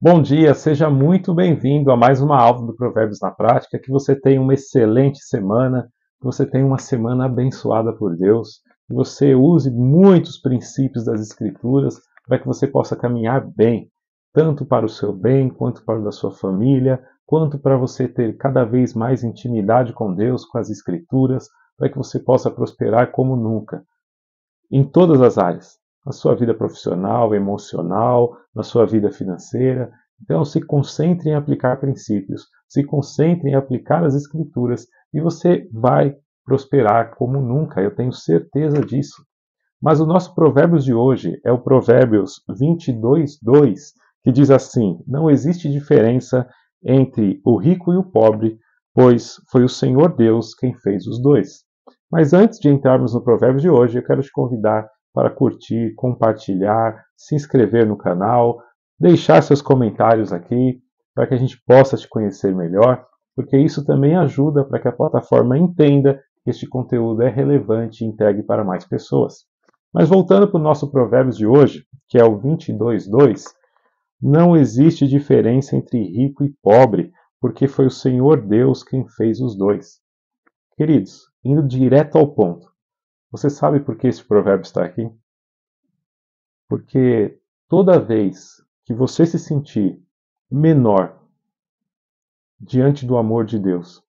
Bom dia, seja muito bem-vindo a mais uma aula do Provérbios na Prática. Que você tenha uma excelente semana, que você tenha uma semana abençoada por Deus, que você use muitos princípios das Escrituras para que você possa caminhar bem, tanto para o seu bem, quanto para o da sua família, quanto para você ter cada vez mais intimidade com Deus, com as Escrituras, para que você possa prosperar como nunca em todas as áreas, na sua vida profissional, emocional, na sua vida financeira. Então, se concentre em aplicar princípios, se concentre em aplicar as escrituras e você vai prosperar como nunca, eu tenho certeza disso. Mas o nosso Provérbios de hoje é o Provérbios 22:2, que diz assim: Não existe diferença entre o rico e o pobre, pois foi o Senhor Deus quem fez os dois. Mas antes de entrarmos no Provérbios de hoje, eu quero te convidar para curtir, compartilhar, se inscrever no canal, deixar seus comentários aqui, para que a gente possa te conhecer melhor, porque isso também ajuda para que a plataforma entenda que este conteúdo é relevante e entregue para mais pessoas. Mas voltando para o nosso Provérbios de hoje, que é o 22:2, não existe diferença entre rico e pobre, porque foi o Senhor Deus quem fez os dois. Queridos, indo direto ao ponto, você sabe por que esse provérbio está aqui? Porque toda vez que você se sentir menor diante do amor de Deus,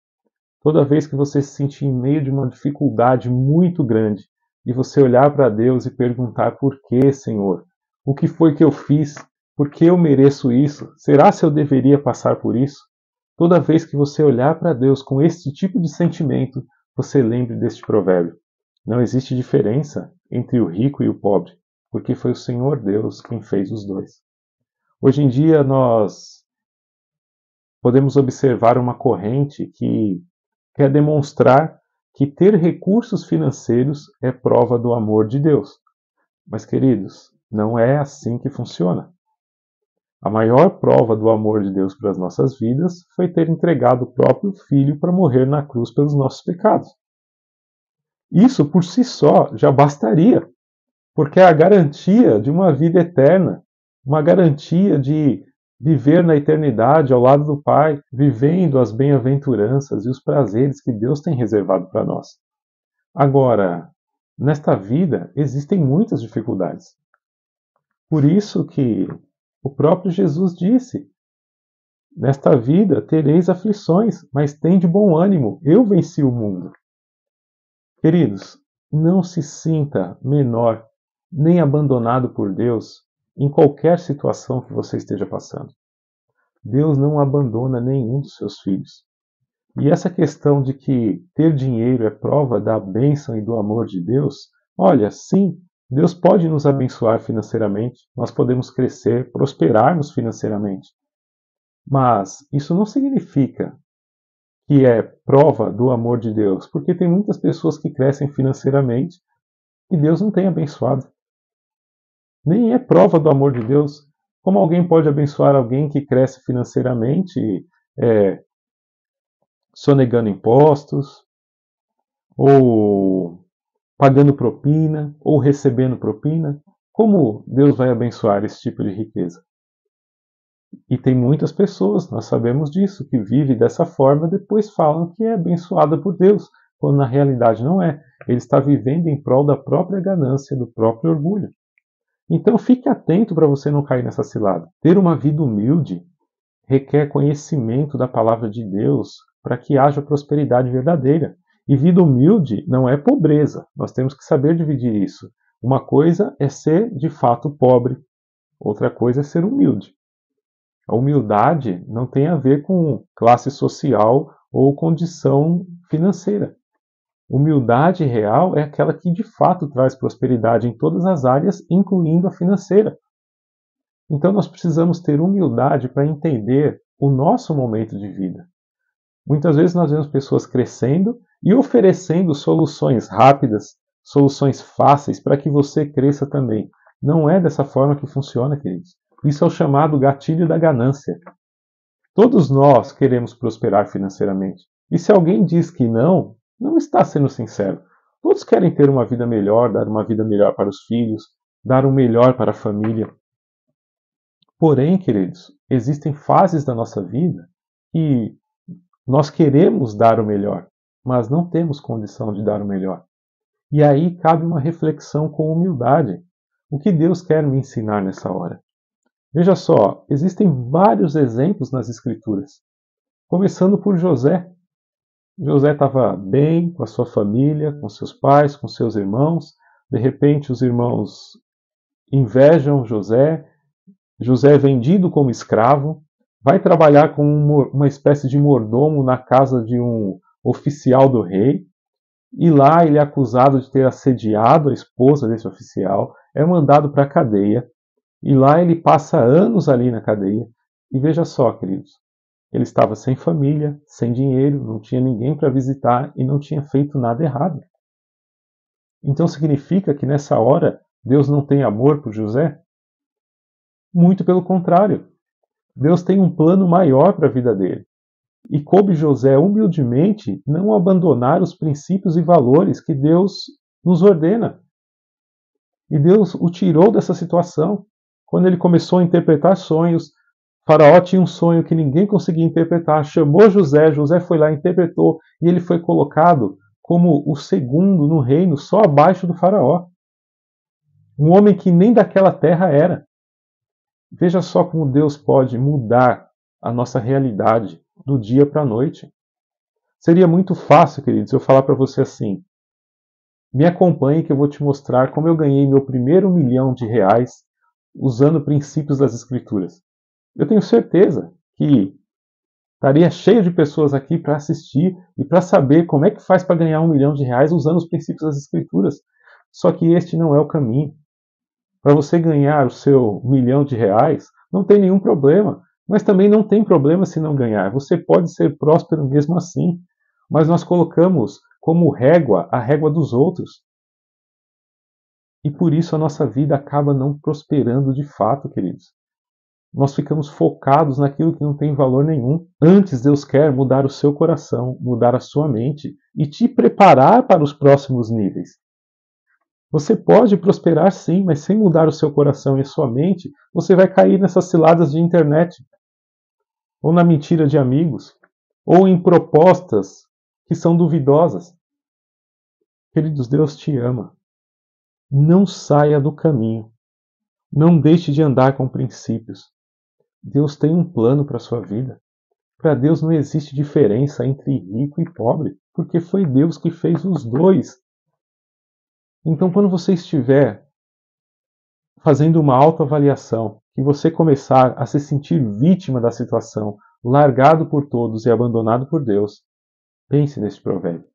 toda vez que você se sentir em meio de uma dificuldade muito grande e você olhar para Deus e perguntar: por que, Senhor? O que foi que eu fiz? Por que eu mereço isso? Será se eu deveria passar por isso? Toda vez que você olhar para Deus com esse tipo de sentimento, você lembre deste provérbio. Não existe diferença entre o rico e o pobre, porque foi o Senhor Deus quem fez os dois. Hoje em dia nós podemos observar uma corrente que quer demonstrar que ter recursos financeiros é prova do amor de Deus. Mas, queridos, não é assim que funciona. A maior prova do amor de Deus para as nossas vidas foi ter entregado o próprio Filho para morrer na cruz pelos nossos pecados. Isso por si só já bastaria, porque é a garantia de uma vida eterna, uma garantia de viver na eternidade ao lado do Pai, vivendo as bem-aventuranças e os prazeres que Deus tem reservado para nós. Agora, nesta vida existem muitas dificuldades. Por isso que o próprio Jesus disse: Nesta vida tereis aflições, mas tende bom ânimo, eu venci o mundo. Queridos, não se sinta menor nem abandonado por Deus em qualquer situação que você esteja passando. Deus não abandona nenhum dos seus filhos. E essa questão de que ter dinheiro é prova da bênção e do amor de Deus, olha, sim, Deus pode nos abençoar financeiramente, nós podemos crescer, prosperarmos financeiramente. Mas isso não significa que é prova do amor de Deus, porque tem muitas pessoas que crescem financeiramente e Deus não tem abençoado. Nem é prova do amor de Deus. Como alguém pode abençoar alguém que cresce financeiramente, é, sonegando impostos, ou pagando propina, ou recebendo propina? Como Deus vai abençoar esse tipo de riqueza? E tem muitas pessoas, nós sabemos disso, que vivem dessa forma e depois falam que é abençoada por Deus, quando na realidade não é. Ele está vivendo em prol da própria ganância, do próprio orgulho. Então fique atento para você não cair nessa cilada. Ter uma vida humilde requer conhecimento da palavra de Deus para que haja prosperidade verdadeira. E vida humilde não é pobreza. Nós temos que saber dividir isso. Uma coisa é ser de fato pobre, outra coisa é ser humilde. A humildade não tem a ver com classe social ou condição financeira. Humildade real é aquela que de fato traz prosperidade em todas as áreas, incluindo a financeira. Então nós precisamos ter humildade para entender o nosso momento de vida. Muitas vezes nós vemos pessoas crescendo e oferecendo soluções rápidas, soluções fáceis para que você cresça também. Não é dessa forma que funciona, queridos. Isso é o chamado gatilho da ganância. Todos nós queremos prosperar financeiramente. E se alguém diz que não, não está sendo sincero. Todos querem ter uma vida melhor, dar uma vida melhor para os filhos, dar o melhor para a família. Porém, queridos, existem fases da nossa vida que nós queremos dar o melhor, mas não temos condição de dar o melhor. E aí cabe uma reflexão com humildade. O que Deus quer me ensinar nessa hora? Veja só, existem vários exemplos nas Escrituras, começando por José. José estava bem com a sua família, com seus pais, com seus irmãos. De repente, os irmãos invejam José. José é vendido como escravo, vai trabalhar como uma espécie de mordomo na casa de um oficial do rei. E lá ele é acusado de ter assediado a esposa desse oficial, é mandado para a cadeia. E lá ele passa anos ali na cadeia. E veja só, queridos, ele estava sem família, sem dinheiro, não tinha ninguém para visitar e não tinha feito nada errado. Então significa que nessa hora Deus não tem amor por José? Muito pelo contrário. Deus tem um plano maior para a vida dele. E coube José humildemente não abandonar os princípios e valores que Deus nos ordena. E Deus o tirou dessa situação. Quando ele começou a interpretar sonhos, Faraó tinha um sonho que ninguém conseguia interpretar, chamou José, José foi lá, interpretou, e ele foi colocado como o segundo no reino, só abaixo do Faraó. Um homem que nem daquela terra era. Veja só como Deus pode mudar a nossa realidade do dia para a noite. Seria muito fácil, queridos, eu falar para você assim: me acompanhe que eu vou te mostrar como eu ganhei meu primeiro R$ 1.000.000 usando princípios das Escrituras. Eu tenho certeza que estaria cheio de pessoas aqui para assistir e para saber como é que faz para ganhar R$ 1.000.000 usando os princípios das Escrituras. Só que este não é o caminho. Para você ganhar o seu R$ 1.000.000, não tem nenhum problema. Mas também não tem problema se não ganhar. Você pode ser próspero mesmo assim. Mas nós colocamos como régua a régua dos outros. E por isso a nossa vida acaba não prosperando de fato, queridos. Nós ficamos focados naquilo que não tem valor nenhum. Antes, Deus quer mudar o seu coração, mudar a sua mente e te preparar para os próximos níveis. Você pode prosperar sim, mas sem mudar o seu coração e a sua mente, você vai cair nessas ciladas de internet, ou na mentira de amigos, ou em propostas que são duvidosas. Queridos, Deus te ama. Não saia do caminho. Não deixe de andar com princípios. Deus tem um plano para a sua vida. Para Deus não existe diferença entre rico e pobre, porque foi Deus que fez os dois. Então, quando você estiver fazendo uma autoavaliação, que você começar a se sentir vítima da situação, largado por todos e abandonado por Deus, pense nesse provérbio.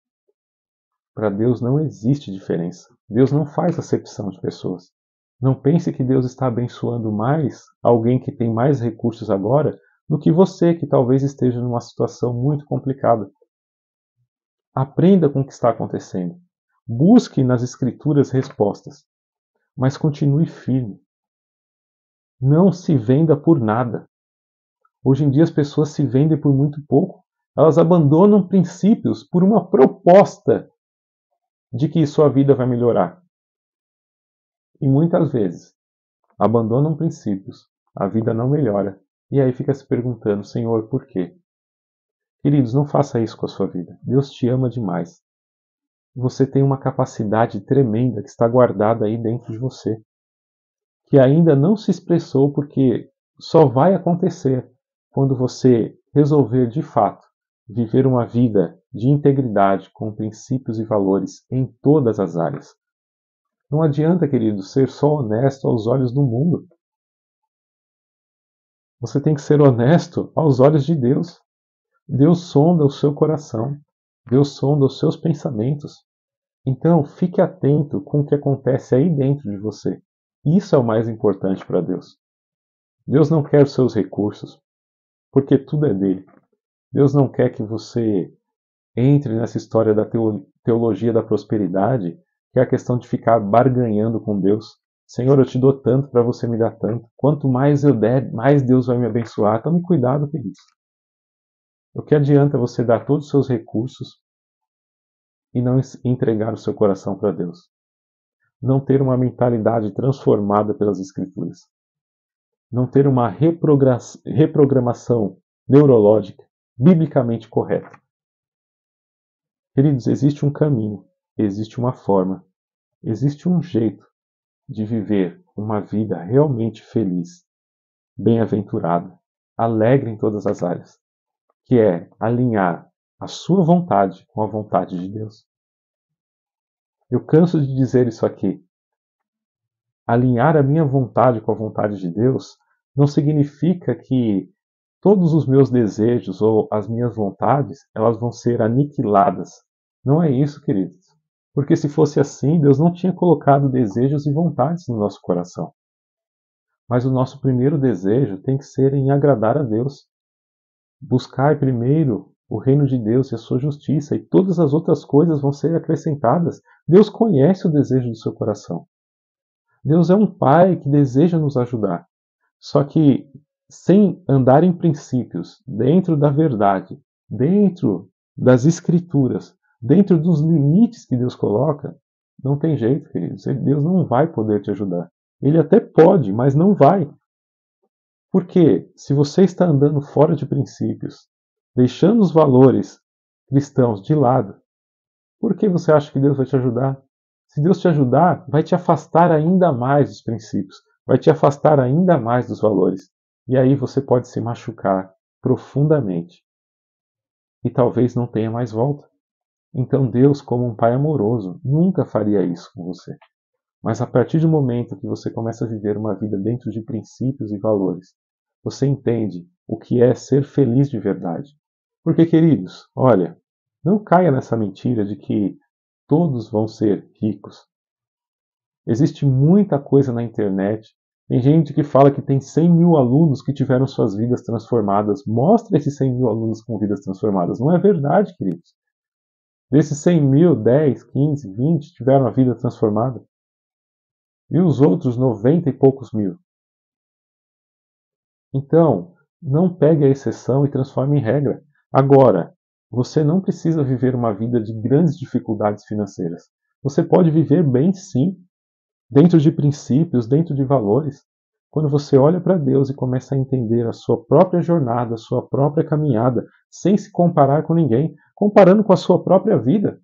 Para Deus não existe diferença. Deus não faz acepção de pessoas. Não pense que Deus está abençoando mais alguém que tem mais recursos agora do que você, que talvez esteja numa situação muito complicada. Aprenda com o que está acontecendo. Busque nas Escrituras respostas, mas continue firme. Não se venda por nada. Hoje em dia as pessoas se vendem por muito pouco. Elas abandonam princípios por uma proposta de que sua vida vai melhorar. E muitas vezes abandonam princípios, a vida não melhora. E aí fica se perguntando, Senhor, por quê? Queridos, não faça isso com a sua vida. Deus te ama demais. Você tem uma capacidade tremenda que está guardada aí dentro de você, que ainda não se expressou porque só vai acontecer quando você resolver de fato viver uma vida de integridade com princípios e valores em todas as áreas. Não adianta, querido, ser só honesto aos olhos do mundo. Você tem que ser honesto aos olhos de Deus. Deus sonda o seu coração. Deus sonda os seus pensamentos. Então, fique atento com o que acontece aí dentro de você. Isso é o mais importante para Deus. Deus não quer os seus recursos, porque tudo é dele. Deus não quer que você entre nessa história da teologia da prosperidade, que é a questão de ficar barganhando com Deus. Senhor, eu te dou tanto para você me dar tanto. Quanto mais eu der, mais Deus vai me abençoar. Tome cuidado, queridos. O que adianta você dar todos os seus recursos e não entregar o seu coração para Deus? Não ter uma mentalidade transformada pelas Escrituras. não ter uma reprogramação neurológica biblicamente correta. Queridos, existe um caminho, existe uma forma, existe um jeito de viver uma vida realmente feliz, bem-aventurada, alegre em todas as áreas, que é alinhar a sua vontade com a vontade de Deus. Eu canso de dizer isso aqui. Alinhar a minha vontade com a vontade de Deus não significa que todos os meus desejos ou as minhas vontades, elas vão ser aniquiladas. Não é isso, queridos. Porque se fosse assim, Deus não tinha colocado desejos e vontades no nosso coração. Mas o nosso primeiro desejo tem que ser em agradar a Deus. Buscar primeiro o reino de Deus e a sua justiça, e todas as outras coisas vão ser acrescentadas. Deus conhece o desejo do seu coração. Deus é um Pai que deseja nos ajudar. Só que sem andar em princípios, dentro da verdade, dentro das Escrituras, dentro dos limites que Deus coloca, não tem jeito, queridos. Deus não vai poder te ajudar. Ele até pode, mas não vai. Porque se você está andando fora de princípios, deixando os valores cristãos de lado, por que você acha que Deus vai te ajudar? Se Deus te ajudar, vai te afastar ainda mais dos princípios, vai te afastar ainda mais dos valores. E aí você pode se machucar profundamente. E talvez não tenha mais volta. Então Deus, como um pai amoroso, nunca faria isso com você. Mas a partir do momento que você começa a viver uma vida dentro de princípios e valores, você entende o que é ser feliz de verdade. Porque, queridos, olha, não caia nessa mentira de que todos vão ser ricos. Existe muita coisa na internet. Tem gente que fala que tem 100 mil alunos que tiveram suas vidas transformadas. Mostra esses 100 mil alunos com vidas transformadas. Não é verdade, queridos. Desses 100 mil, 10, 15, 20 tiveram a vida transformada. E os outros 90 e poucos mil. Então, não pegue a exceção e transforme em regra. Agora, você não precisa viver uma vida de grandes dificuldades financeiras. Você pode viver bem, sim, dentro de princípios, dentro de valores. Quando você olha para Deus e começa a entender a sua própria jornada, a sua própria caminhada, sem se comparar com ninguém, comparando com a sua própria vida.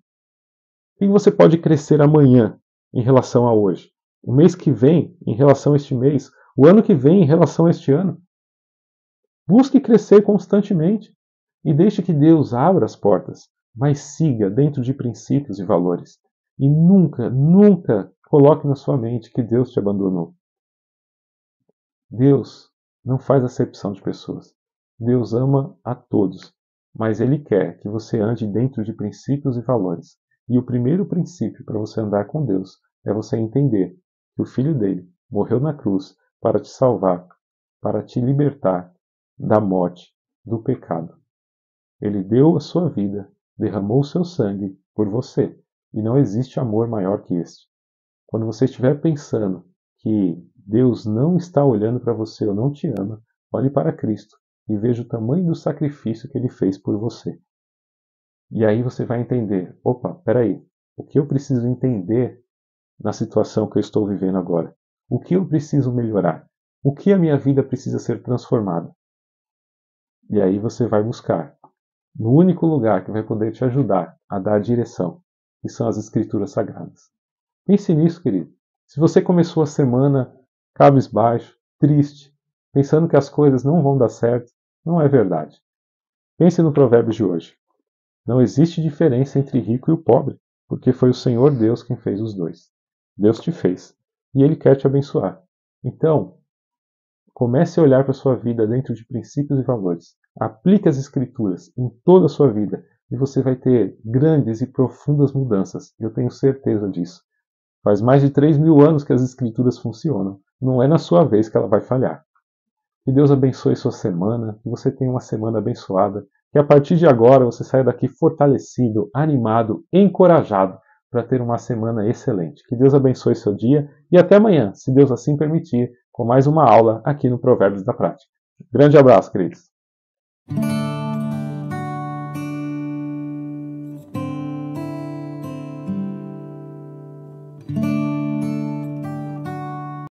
O que você pode crescer amanhã em relação a hoje? O mês que vem em relação a este mês? O ano que vem em relação a este ano? Busque crescer constantemente e deixe que Deus abra as portas, mas siga dentro de princípios e valores. E nunca, nunca coloque na sua mente que Deus te abandonou. Deus não faz acepção de pessoas. Deus ama a todos, mas Ele quer que você ande dentro de princípios e valores. E o primeiro princípio para você andar com Deus é você entender que o Filho dele morreu na cruz para te salvar, para te libertar da morte, do pecado. Ele deu a sua vida, derramou o seu sangue por você, e não existe amor maior que este. Quando você estiver pensando que Deus não está olhando para você ou não te ama, olhe para Cristo e veja o tamanho do sacrifício que Ele fez por você. E aí você vai entender, opa, peraí, o que eu preciso entender na situação que eu estou vivendo agora? O que eu preciso melhorar? O que a minha vida precisa ser transformada? E aí você vai buscar no único lugar que vai poder te ajudar a dar a direção, que são as Escrituras Sagradas. Pense nisso, querido. Se você começou a semana cabisbaixo, triste, pensando que as coisas não vão dar certo, não é verdade. Pense no provérbio de hoje. Não existe diferença entre rico e o pobre, porque foi o Senhor Deus quem fez os dois. Deus te fez, e Ele quer te abençoar. Então, comece a olhar para a sua vida dentro de princípios e valores. Aplique as Escrituras em toda a sua vida e você vai ter grandes e profundas mudanças. Eu tenho certeza disso. Faz mais de 3.000 anos que as Escrituras funcionam. Não é na sua vez que ela vai falhar. Que Deus abençoe sua semana, que você tenha uma semana abençoada, que a partir de agora você saia daqui fortalecido, animado, encorajado para ter uma semana excelente. Que Deus abençoe seu dia e até amanhã, se Deus assim permitir, com mais uma aula aqui no Provérbios da Prática. Grande abraço, queridos.